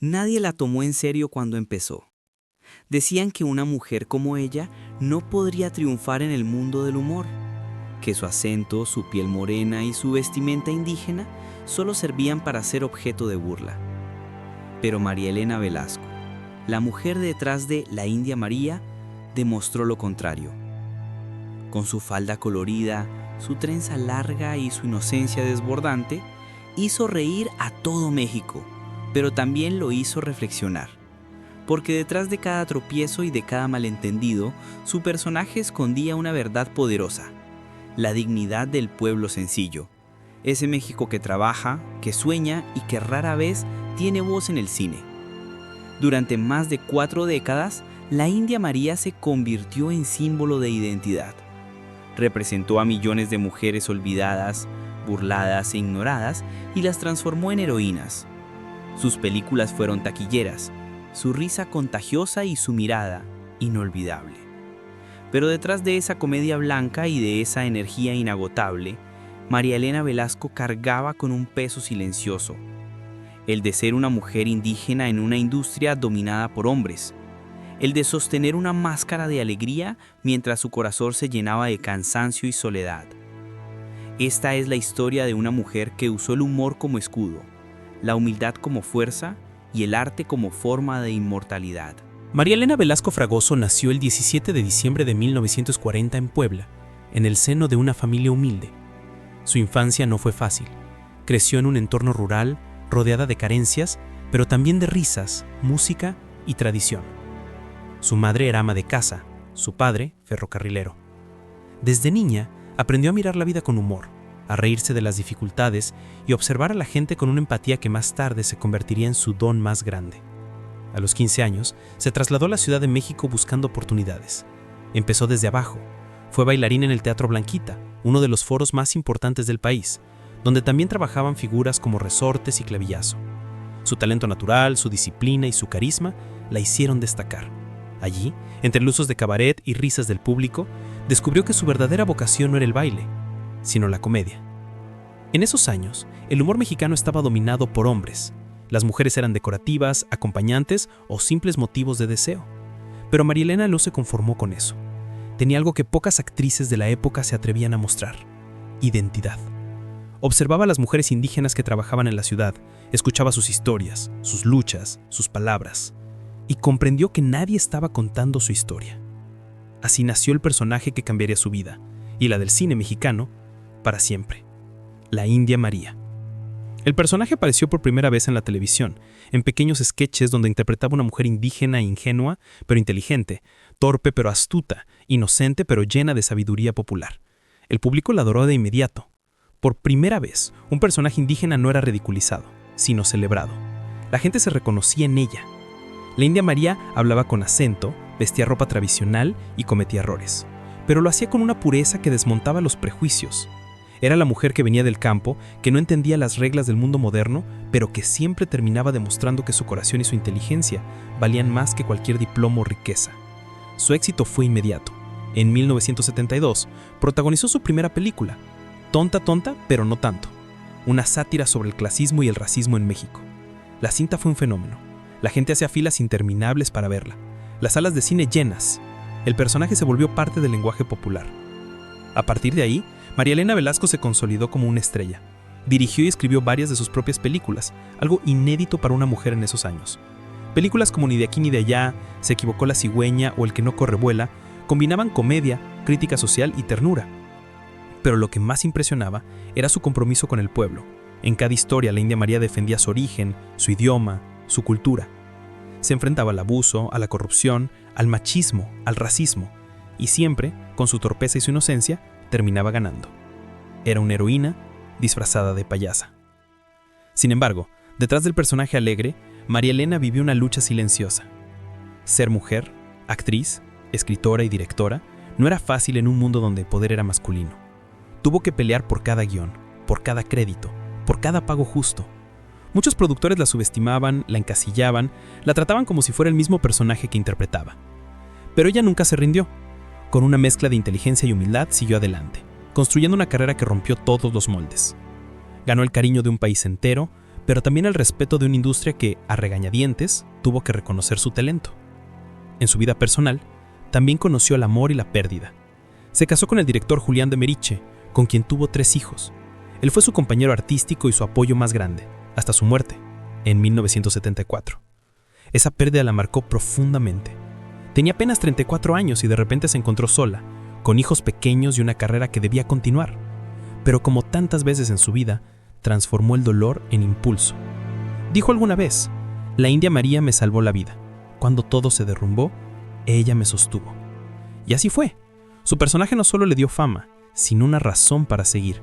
Nadie la tomó en serio cuando empezó. Decían que una mujer como ella no podría triunfar en el mundo del humor, que su acento, su piel morena y su vestimenta indígena solo servían para ser objeto de burla. Pero María Elena Velasco, la mujer detrás de La India María, demostró lo contrario. Con su falda colorida, su trenza larga y su inocencia desbordante, hizo reír a todo México, pero también lo hizo reflexionar. Porque detrás de cada tropiezo y de cada malentendido, su personaje escondía una verdad poderosa: la dignidad del pueblo sencillo, ese México que trabaja, que sueña y que rara vez tiene voz en el cine. Durante más de 4 décadas, la India María se convirtió en símbolo de identidad. Representó a millones de mujeres olvidadas, burladas e ignoradas y las transformó en heroínas. Sus películas fueron taquilleras, su risa contagiosa y su mirada inolvidable. Pero detrás de esa comedia blanca y de esa energía inagotable, María Elena Velasco cargaba con un peso silencioso: el de ser una mujer indígena en una industria dominada por hombres, el de sostener una máscara de alegría mientras su corazón se llenaba de cansancio y soledad. Esta es la historia de una mujer que usó el humor como escudo, la humildad como fuerza y el arte como forma de inmortalidad. María Elena Velasco Fragoso nació el 17 de diciembre de 1940 en Puebla, en el seno de una familia humilde. Su infancia no fue fácil. Creció en un entorno rural, rodeada de carencias, pero también de risas, música y tradición. Su madre era ama de casa, su padre, ferrocarrilero. Desde niña, aprendió a mirar la vida con humor, a reírse de las dificultades y observar a la gente con una empatía que más tarde se convertiría en su don más grande. A los 15 años, se trasladó a la Ciudad de México buscando oportunidades. Empezó desde abajo. Fue bailarín en el Teatro Blanquita, uno de los foros más importantes del país, donde también trabajaban figuras como Resortes y Clavillazo. Su talento natural, su disciplina y su carisma la hicieron destacar. Allí, entre luzos de cabaret y risas del público, descubrió que su verdadera vocación no era el baile, sino la comedia. En esos años, el humor mexicano estaba dominado por hombres. Las mujeres eran decorativas, acompañantes o simples motivos de deseo. Pero María Elena no se conformó con eso. Tenía algo que pocas actrices de la época se atrevían a mostrar: identidad. Observaba a las mujeres indígenas que trabajaban en la ciudad, escuchaba sus historias, sus luchas, sus palabras, y comprendió que nadie estaba contando su historia. Así nació el personaje que cambiaría su vida, y la del cine mexicano, para siempre: la India María. El personaje apareció por primera vez en la televisión, en pequeños sketches donde interpretaba una mujer indígena e ingenua, pero inteligente, torpe pero astuta, inocente pero llena de sabiduría popular. El público la adoró de inmediato. Por primera vez, un personaje indígena no era ridiculizado, sino celebrado. La gente se reconocía en ella. La India María hablaba con acento, vestía ropa tradicional y cometía errores, pero lo hacía con una pureza que desmontaba los prejuicios. Era la mujer que venía del campo, que no entendía las reglas del mundo moderno, pero que siempre terminaba demostrando que su corazón y su inteligencia valían más que cualquier diploma o riqueza. Su éxito fue inmediato. En 1972, protagonizó su primera película, Tonta, tonta, pero no tanto, una sátira sobre el clasismo y el racismo en México. La cinta fue un fenómeno. La gente hacía filas interminables para verla. Las salas de cine llenas. El personaje se volvió parte del lenguaje popular. A partir de ahí, María Elena Velasco se consolidó como una estrella. Dirigió y escribió varias de sus propias películas, algo inédito para una mujer en esos años. Películas como Ni de aquí ni de allá, Se equivocó la cigüeña o El que no corre vuela combinaban comedia, crítica social y ternura. Pero lo que más impresionaba era su compromiso con el pueblo. En cada historia, la India María defendía su origen, su idioma, su cultura. Se enfrentaba al abuso, a la corrupción, al machismo, al racismo, y siempre, con su torpeza y su inocencia, terminaba ganando. Era una heroína disfrazada de payasa. Sin embargo, detrás del personaje alegre, María Elena vivió una lucha silenciosa. Ser mujer, actriz, escritora y directora no era fácil en un mundo donde el poder era masculino. Tuvo que pelear por cada guión, por cada crédito, por cada pago justo. Muchos productores la subestimaban, la encasillaban, la trataban como si fuera el mismo personaje que interpretaba. Pero ella nunca se rindió. Con una mezcla de inteligencia y humildad siguió adelante, construyendo una carrera que rompió todos los moldes. Ganó el cariño de un país entero, pero también el respeto de una industria que, a regañadientes, tuvo que reconocer su talento. En su vida personal, también conoció el amor y la pérdida. Se casó con el director Julián de Meriche, con quien tuvo 3 hijos. Él fue su compañero artístico y su apoyo más grande, hasta su muerte, en 1974. Esa pérdida la marcó profundamente. Tenía apenas 34 años y de repente se encontró sola, con hijos pequeños y una carrera que debía continuar. Pero como tantas veces en su vida, transformó el dolor en impulso. Dijo alguna vez: "La India María me salvó la vida. Cuando todo se derrumbó, ella me sostuvo". Y así fue. Su personaje no solo le dio fama, sino una razón para seguir.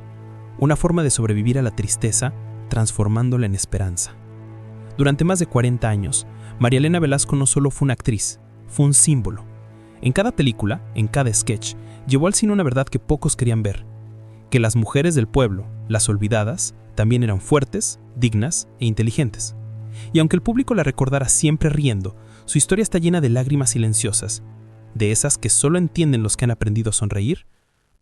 Una forma de sobrevivir a la tristeza, transformándola en esperanza. Durante más de 40 años, María Elena Velasco no solo fue una actriz, fue un símbolo. En cada película, en cada sketch, llevó al cine una verdad que pocos querían ver: que las mujeres del pueblo, las olvidadas, también eran fuertes, dignas e inteligentes. Y aunque el público la recordara siempre riendo, su historia está llena de lágrimas silenciosas, de esas que solo entienden los que han aprendido a sonreír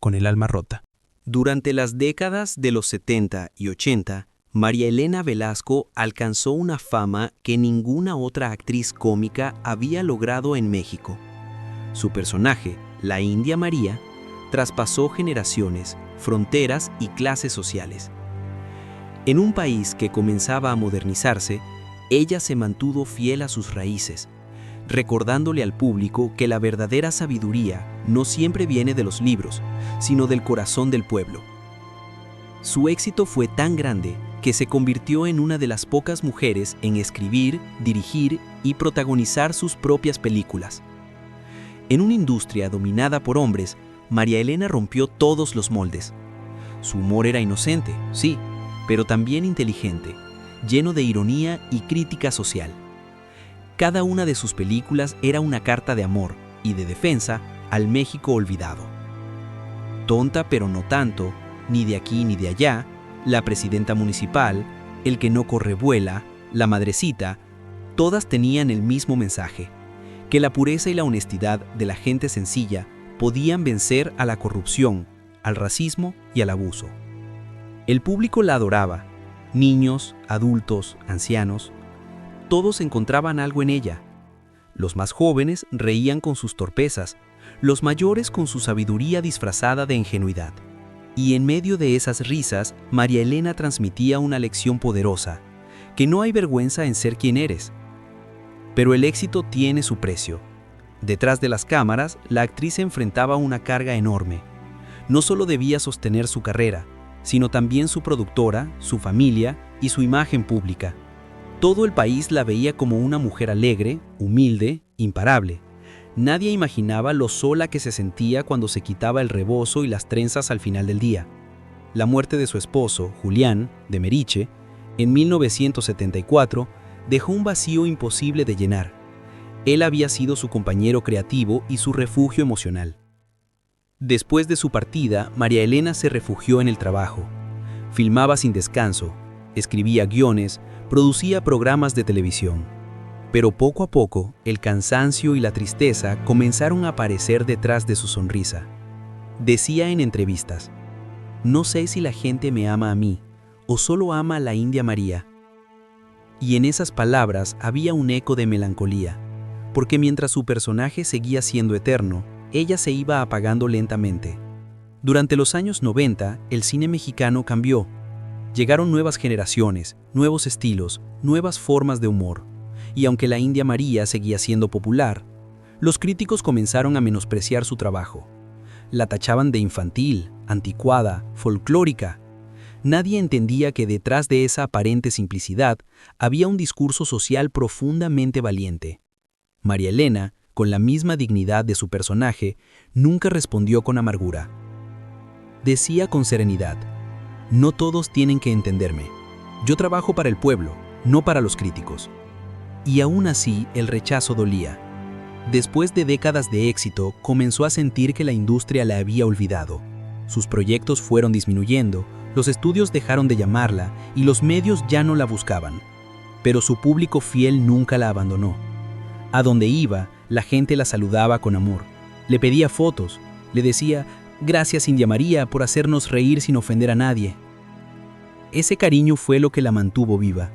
con el alma rota. Durante las décadas de los 70 y 80, María Elena Velasco alcanzó una fama que ninguna otra actriz cómica había logrado en México. Su personaje, la India María, traspasó generaciones, fronteras y clases sociales. En un país que comenzaba a modernizarse, ella se mantuvo fiel a sus raíces, recordándole al público que la verdadera sabiduría no siempre viene de los libros, sino del corazón del pueblo. Su éxito fue tan grande que se convirtió en una de las pocas mujeres en escribir, dirigir y protagonizar sus propias películas. En una industria dominada por hombres, María Elena rompió todos los moldes. Su humor era inocente, sí, pero también inteligente, lleno de ironía y crítica social. Cada una de sus películas era una carta de amor y de defensa al México olvidado. Tonta pero no tanto, Ni de aquí ni de allá, La presidenta municipal, El que no corre vuela, La madrecita, todas tenían el mismo mensaje: que la pureza y la honestidad de la gente sencilla podían vencer a la corrupción, al racismo y al abuso. El público la adoraba. Niños, adultos, ancianos, todos encontraban algo en ella. Los más jóvenes reían con sus torpezas, los mayores con su sabiduría disfrazada de ingenuidad. Y en medio de esas risas, María Elena transmitía una lección poderosa: que no hay vergüenza en ser quien eres. Pero el éxito tiene su precio. Detrás de las cámaras, la actriz enfrentaba una carga enorme. No solo debía sostener su carrera, sino también su productora, su familia y su imagen pública. Todo el país la veía como una mujer alegre, humilde, imparable. Nadie imaginaba lo sola que se sentía cuando se quitaba el rebozo y las trenzas al final del día. La muerte de su esposo, Julián, de Meriche, en 1974, dejó un vacío imposible de llenar. Él había sido su compañero creativo y su refugio emocional. Después de su partida, María Elena se refugió en el trabajo. Filmaba sin descanso, escribía guiones, producía programas de televisión. Pero poco a poco, el cansancio y la tristeza comenzaron a aparecer detrás de su sonrisa. Decía en entrevistas: "No sé si la gente me ama a mí, o solo ama a la India María". Y en esas palabras había un eco de melancolía, porque mientras su personaje seguía siendo eterno, ella se iba apagando lentamente. Durante los años 90, el cine mexicano cambió. Llegaron nuevas generaciones, nuevos estilos, nuevas formas de humor. Y aunque la India María seguía siendo popular, los críticos comenzaron a menospreciar su trabajo. La tachaban de infantil, anticuada, folclórica. Nadie entendía que detrás de esa aparente simplicidad había un discurso social profundamente valiente. María Elena, con la misma dignidad de su personaje, nunca respondió con amargura. Decía con serenidad: "No todos tienen que entenderme. Yo trabajo para el pueblo, no para los críticos". Y aún así, el rechazo dolía. Después de décadas de éxito, comenzó a sentir que la industria la había olvidado. Sus proyectos fueron disminuyendo, los estudios dejaron de llamarla y los medios ya no la buscaban. Pero su público fiel nunca la abandonó. A donde iba, la gente la saludaba con amor. Le pedía fotos, le decía: "Gracias, India María, por hacernos reír sin ofender a nadie". Ese cariño fue lo que la mantuvo viva.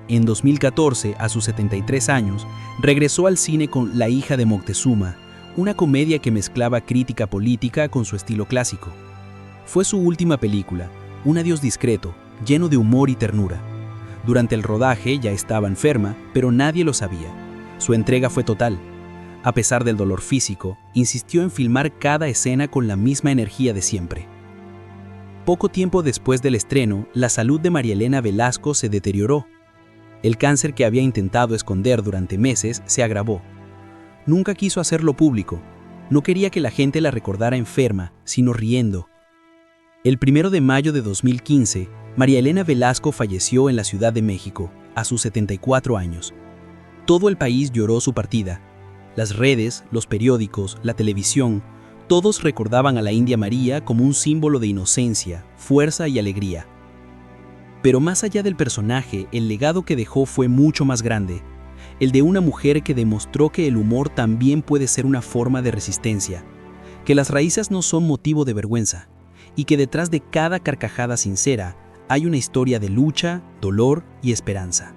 En 2014, a sus 73 años, regresó al cine con La hija de Moctezuma, una comedia que mezclaba crítica política con su estilo clásico. Fue su última película, un adiós discreto, lleno de humor y ternura. Durante el rodaje ya estaba enferma, pero nadie lo sabía. Su entrega fue total. A pesar del dolor físico, insistió en filmar cada escena con la misma energía de siempre. Poco tiempo después del estreno, la salud de María Elena Velasco se deterioró. El cáncer que había intentado esconder durante meses se agravó. Nunca quiso hacerlo público. No quería que la gente la recordara enferma, sino riendo. El 1 de mayo de 2015, María Elena Velasco falleció en la Ciudad de México, a sus 74 años. Todo el país lloró su partida. Las redes, los periódicos, la televisión, todos recordaban a la India María como un símbolo de inocencia, fuerza y alegría. Pero más allá del personaje, el legado que dejó fue mucho más grande, el de una mujer que demostró que el humor también puede ser una forma de resistencia, que las raíces no son motivo de vergüenza, y que detrás de cada carcajada sincera hay una historia de lucha, dolor y esperanza.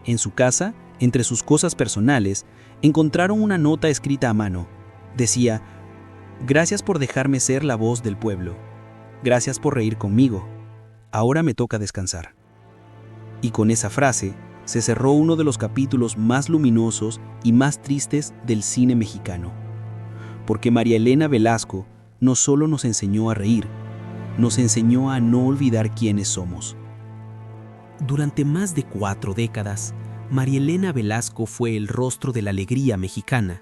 En su casa, entre sus cosas personales, encontraron una nota escrita a mano. Decía: «Gracias por dejarme ser la voz del pueblo. Gracias por reír conmigo. Ahora me toca descansar». Y con esa frase se cerró uno de los capítulos más luminosos y más tristes del cine mexicano. Porque María Elena Velasco no solo nos enseñó a reír, nos enseñó a no olvidar quiénes somos. Durante más de 4 décadas, María Elena Velasco fue el rostro de la alegría mexicana.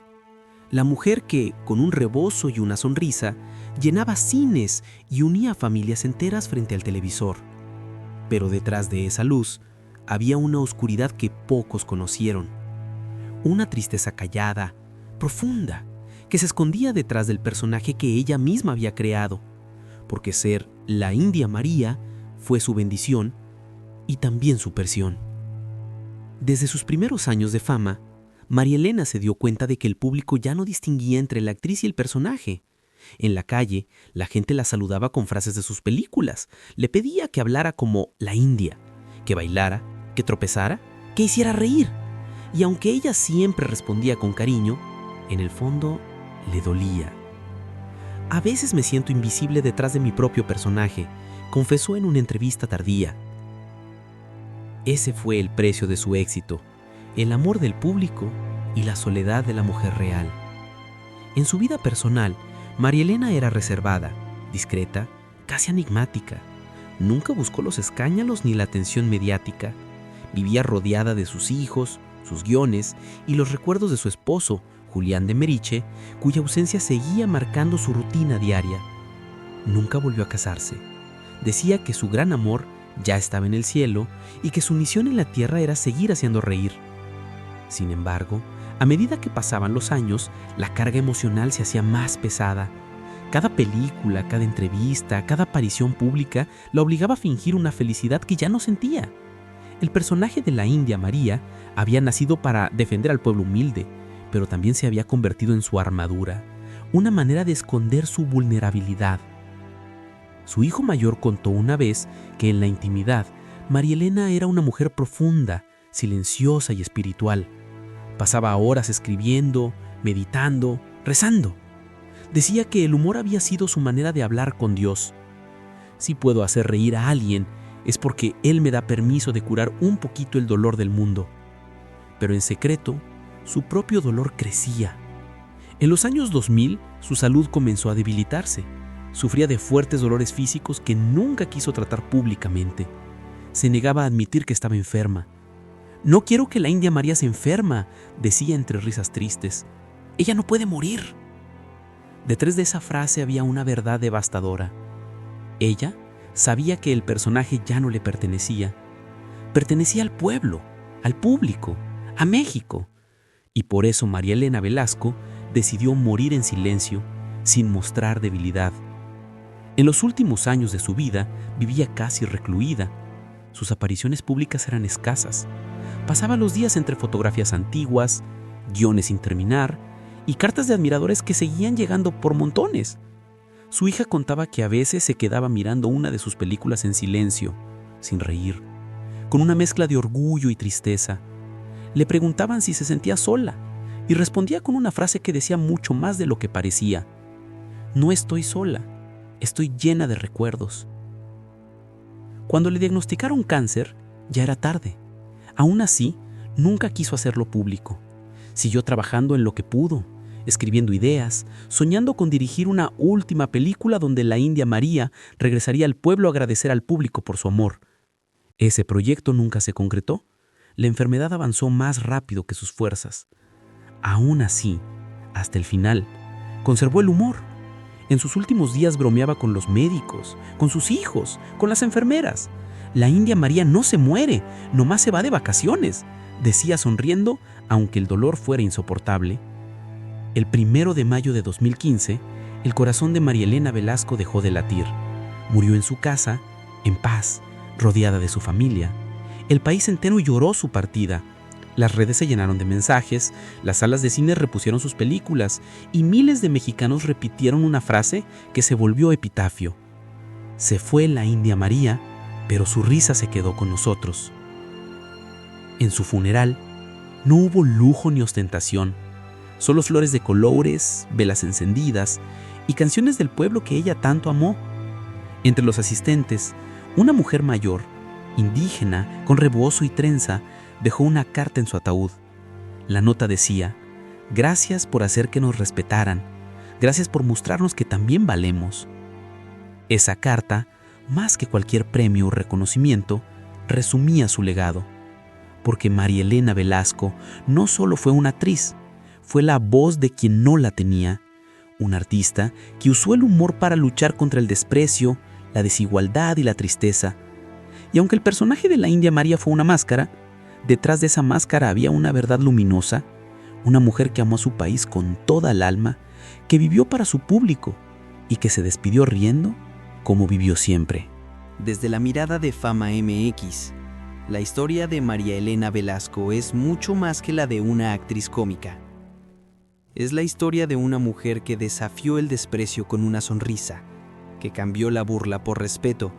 La mujer que, con un rebozo y una sonrisa, llenaba cines y unía familias enteras frente al televisor. Pero detrás de esa luz, había una oscuridad que pocos conocieron. Una tristeza callada, profunda, que se escondía detrás del personaje que ella misma había creado, porque ser la India María fue su bendición y también su presión. Desde sus primeros años de fama, María Elena se dio cuenta de que el público ya no distinguía entre la actriz y el personaje. En la calle, la gente la saludaba con frases de sus películas, le pedía que hablara como la India, que bailara, que tropezara, que hiciera reír. Y aunque ella siempre respondía con cariño, en el fondo le dolía. «A veces me siento invisible detrás de mi propio personaje», confesó en una entrevista tardía. Ese fue el precio de su éxito, el amor del público y la soledad de la mujer real. En su vida personal, María Elena era reservada, discreta, casi enigmática. Nunca buscó los escándalos ni la atención mediática. Vivía rodeada de sus hijos, sus guiones y los recuerdos de su esposo, Julián de Meriche, cuya ausencia seguía marcando su rutina diaria. Nunca volvió a casarse. Decía que su gran amor ya estaba en el cielo y que su misión en la tierra era seguir haciendo reír. Sin embargo, a medida que pasaban los años, la carga emocional se hacía más pesada. Cada película, cada entrevista, cada aparición pública la obligaba a fingir una felicidad que ya no sentía. El personaje de la India María había nacido para defender al pueblo humilde, pero también se había convertido en su armadura, una manera de esconder su vulnerabilidad. Su hijo mayor contó una vez que en la intimidad, María Elena era una mujer profunda, silenciosa y espiritual. Pasaba horas escribiendo, meditando, rezando. Decía que el humor había sido su manera de hablar con Dios. Si puedo hacer reír a alguien, es porque Él me da permiso de curar un poquito el dolor del mundo. Pero en secreto, su propio dolor crecía. En los años 2000, su salud comenzó a debilitarse. Sufría de fuertes dolores físicos que nunca quiso tratar públicamente. Se negaba a admitir que estaba enferma. «No quiero que la India María se enferma», decía entre risas tristes. «Ella no puede morir». Detrás de esa frase había una verdad devastadora. Ella sabía que el personaje ya no le pertenecía. Pertenecía al pueblo, al público, a México. Y por eso María Elena Velasco decidió morir en silencio, sin mostrar debilidad. En los últimos años de su vida vivía casi recluida. Sus apariciones públicas eran escasas. Pasaba los días entre fotografías antiguas, guiones sin terminar y cartas de admiradores que seguían llegando por montones. Su hija contaba que a veces se quedaba mirando una de sus películas en silencio, sin reír, con una mezcla de orgullo y tristeza. Le preguntaban si se sentía sola y respondía con una frase que decía mucho más de lo que parecía. No estoy sola, estoy llena de recuerdos. Cuando le diagnosticaron cáncer, ya era tarde. Aún así, nunca quiso hacerlo público. Siguió trabajando en lo que pudo, escribiendo ideas, soñando con dirigir una última película donde la India María regresaría al pueblo a agradecer al público por su amor. Ese proyecto nunca se concretó. La enfermedad avanzó más rápido que sus fuerzas. Aún así, hasta el final, conservó el humor. En sus últimos días bromeaba con los médicos, con sus hijos, con las enfermeras. La India María no se muere, nomás se va de vacaciones, decía sonriendo, aunque el dolor fuera insoportable. El 1 de mayo de 2015, el corazón de María Elena Velasco dejó de latir. Murió en su casa, en paz, rodeada de su familia. El país entero lloró su partida. Las redes se llenaron de mensajes, las salas de cine repusieron sus películas y miles de mexicanos repitieron una frase que se volvió epitafio. Se fue la India María, pero su risa se quedó con nosotros. En su funeral no hubo lujo ni ostentación, solo flores de colores, velas encendidas y canciones del pueblo que ella tanto amó. Entre los asistentes, una mujer mayor, indígena, con rebozo y trenza, dejó una carta en su ataúd. La nota decía: gracias por hacer que nos respetaran, gracias por mostrarnos que también valemos. Esa carta, más que cualquier premio o reconocimiento, resumía su legado, porque María Elena Velasco no solo fue una actriz, fue la voz de quien no la tenía, un artista que usó el humor para luchar contra el desprecio, la desigualdad y la tristeza. Y aunque el personaje de la India María fue una máscara, detrás de esa máscara había una verdad luminosa, una mujer que amó a su país con toda el alma, que vivió para su público y que se despidió riendo como vivió siempre. Desde la mirada de Fama MX, la historia de María Elena Velasco es mucho más que la de una actriz cómica. Es la historia de una mujer que desafió el desprecio con una sonrisa, que cambió la burla por respeto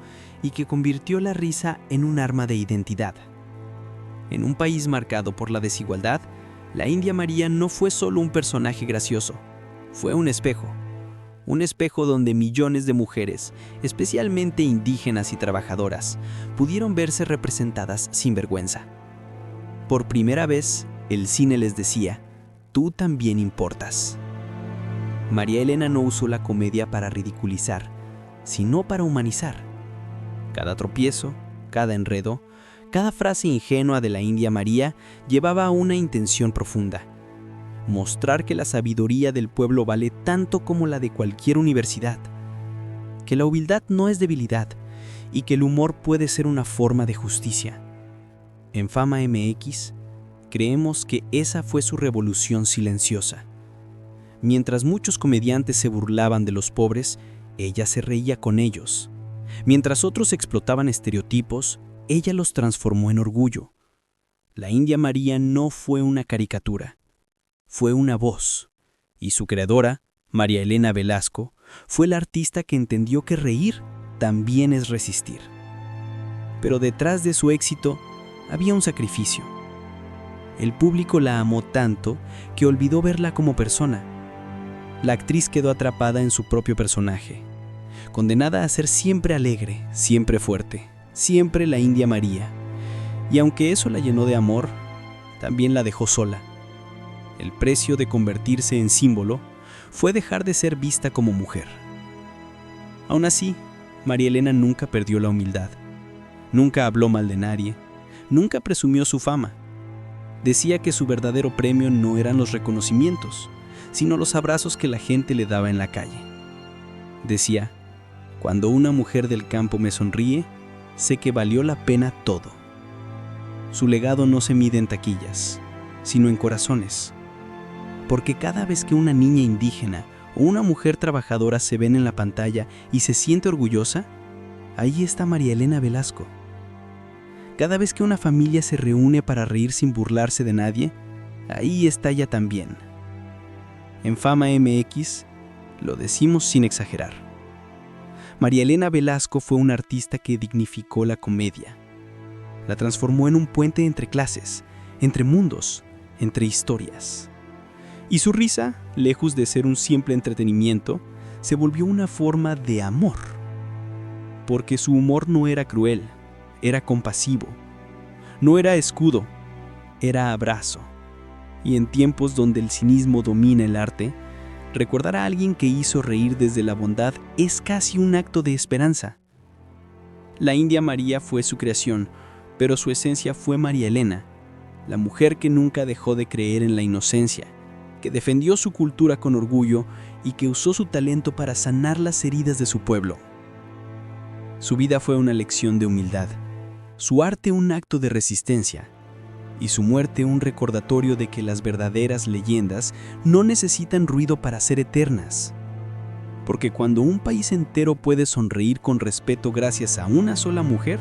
y que convirtió la risa en un arma de identidad. En un país marcado por la desigualdad, la India María no fue solo un personaje gracioso, fue un espejo donde millones de mujeres, especialmente indígenas y trabajadoras, pudieron verse representadas sin vergüenza. Por primera vez, el cine les decía: tú también importas. María Elena no usó la comedia para ridiculizar, sino para humanizar. Cada tropiezo, cada enredo, cada frase ingenua de la India María llevaba una intención profunda: mostrar que la sabiduría del pueblo vale tanto como la de cualquier universidad, que la humildad no es debilidad y que el humor puede ser una forma de justicia. En Fama MX, creemos que esa fue su revolución silenciosa. Mientras muchos comediantes se burlaban de los pobres, ella se reía con ellos. Mientras otros explotaban estereotipos, ella los transformó en orgullo. La India María no fue una caricatura, fue una voz, y su creadora, María Elena Velasco, fue la artista que entendió que reír también es resistir. Pero detrás de su éxito había un sacrificio. El público la amó tanto que olvidó verla como persona. La actriz quedó atrapada en su propio personaje, condenada a ser siempre alegre, siempre fuerte, siempre la India María. Y aunque eso la llenó de amor, también la dejó sola. El precio de convertirse en símbolo fue dejar de ser vista como mujer. Aún así, María Elena nunca perdió la humildad. Nunca habló mal de nadie, nunca presumió su fama. Decía que su verdadero premio no eran los reconocimientos, sino los abrazos que la gente le daba en la calle. Decía: cuando una mujer del campo me sonríe, sé que valió la pena todo. Su legado no se mide en taquillas, sino en corazones. Porque cada vez que una niña indígena o una mujer trabajadora se ven en la pantalla y se siente orgullosa, ahí está María Elena Velasco. Cada vez que una familia se reúne para reír sin burlarse de nadie, ahí está ella también. En Fama MX lo decimos sin exagerar. María Elena Velasco fue una artista que dignificó la comedia. La transformó en un puente entre clases, entre mundos, entre historias. Y su risa, lejos de ser un simple entretenimiento, se volvió una forma de amor. Porque su humor no era cruel, era compasivo. No era escudo, era abrazo. Y en tiempos donde el cinismo domina el arte, recordar a alguien que hizo reír desde la bondad es casi un acto de esperanza. La India María fue su creación, pero su esencia fue María Elena, la mujer que nunca dejó de creer en la inocencia, que defendió su cultura con orgullo y que usó su talento para sanar las heridas de su pueblo. Su vida fue una lección de humildad, su arte un acto de resistencia, y su muerte un recordatorio de que las verdaderas leyendas no necesitan ruido para ser eternas. Porque cuando un país entero puede sonreír con respeto gracias a una sola mujer,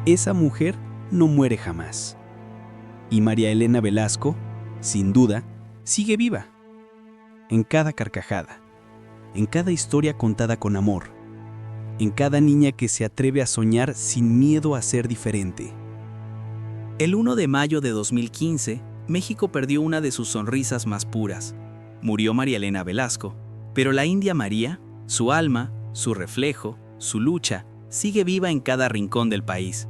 esa mujer no muere jamás. Y María Elena Velasco, sin duda, sigue viva. En cada carcajada, en cada historia contada con amor, en cada niña que se atreve a soñar sin miedo a ser diferente. El 1 de mayo de 2015, México perdió una de sus sonrisas más puras. Murió María Elena Velasco, pero la India María, su alma, su reflejo, su lucha, sigue viva en cada rincón del país.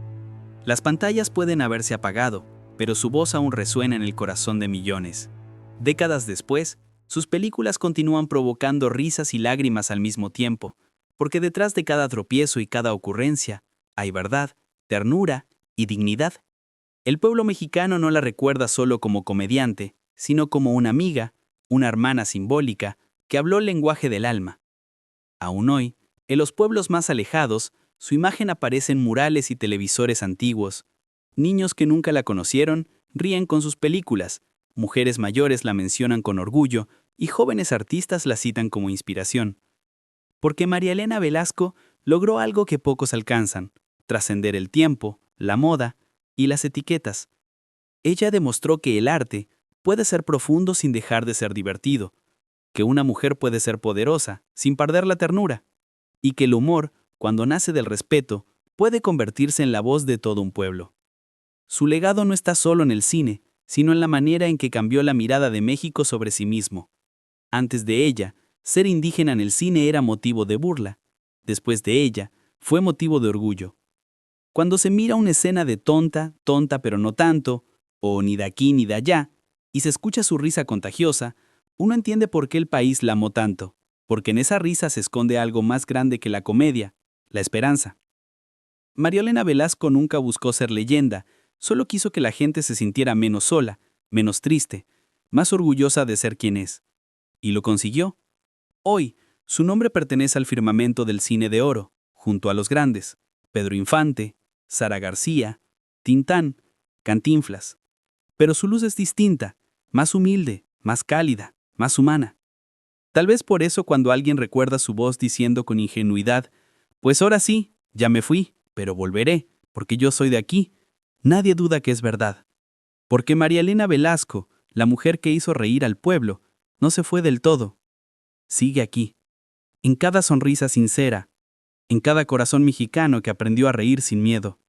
Las pantallas pueden haberse apagado, pero su voz aún resuena en el corazón de millones. Décadas después, sus películas continúan provocando risas y lágrimas al mismo tiempo, porque detrás de cada tropiezo y cada ocurrencia hay verdad, ternura y dignidad. El pueblo mexicano no la recuerda solo como comediante, sino como una amiga, una hermana simbólica, que habló el lenguaje del alma. Aún hoy, en los pueblos más alejados, su imagen aparece en murales y televisores antiguos. Niños que nunca la conocieron ríen con sus películas, mujeres mayores la mencionan con orgullo y jóvenes artistas la citan como inspiración. Porque María Elena Velasco logró algo que pocos alcanzan: trascender el tiempo, la moda y las etiquetas. Ella demostró que el arte puede ser profundo sin dejar de ser divertido, que una mujer puede ser poderosa sin perder la ternura, y que el humor, cuando nace del respeto, puede convertirse en la voz de todo un pueblo. Su legado no está solo en el cine, sino en la manera en que cambió la mirada de México sobre sí mismo. Antes de ella, ser indígena en el cine era motivo de burla. Después de ella, fue motivo de orgullo. Cuando se mira una escena de tonta, tonta pero no tanto, o ni de aquí ni de allá, y se escucha su risa contagiosa, uno entiende por qué el país la amó tanto, porque en esa risa se esconde algo más grande que la comedia, la esperanza. María Elena Velasco nunca buscó ser leyenda, solo quiso que la gente se sintiera menos sola, menos triste, más orgullosa de ser quien es. Y lo consiguió. Hoy, su nombre pertenece al firmamento del cine de oro, junto a los grandes: Pedro Infante, Sara García, Tintán, Cantinflas. Pero su luz es distinta, más humilde, más cálida, más humana. Tal vez por eso cuando alguien recuerda su voz diciendo con ingenuidad: «Pues ahora sí, ya me fui, pero volveré, porque yo soy de aquí», nadie duda que es verdad. Porque María Elena Velasco, la mujer que hizo reír al pueblo, no se fue del todo. Sigue aquí, en cada sonrisa sincera, en cada corazón mexicano que aprendió a reír sin miedo.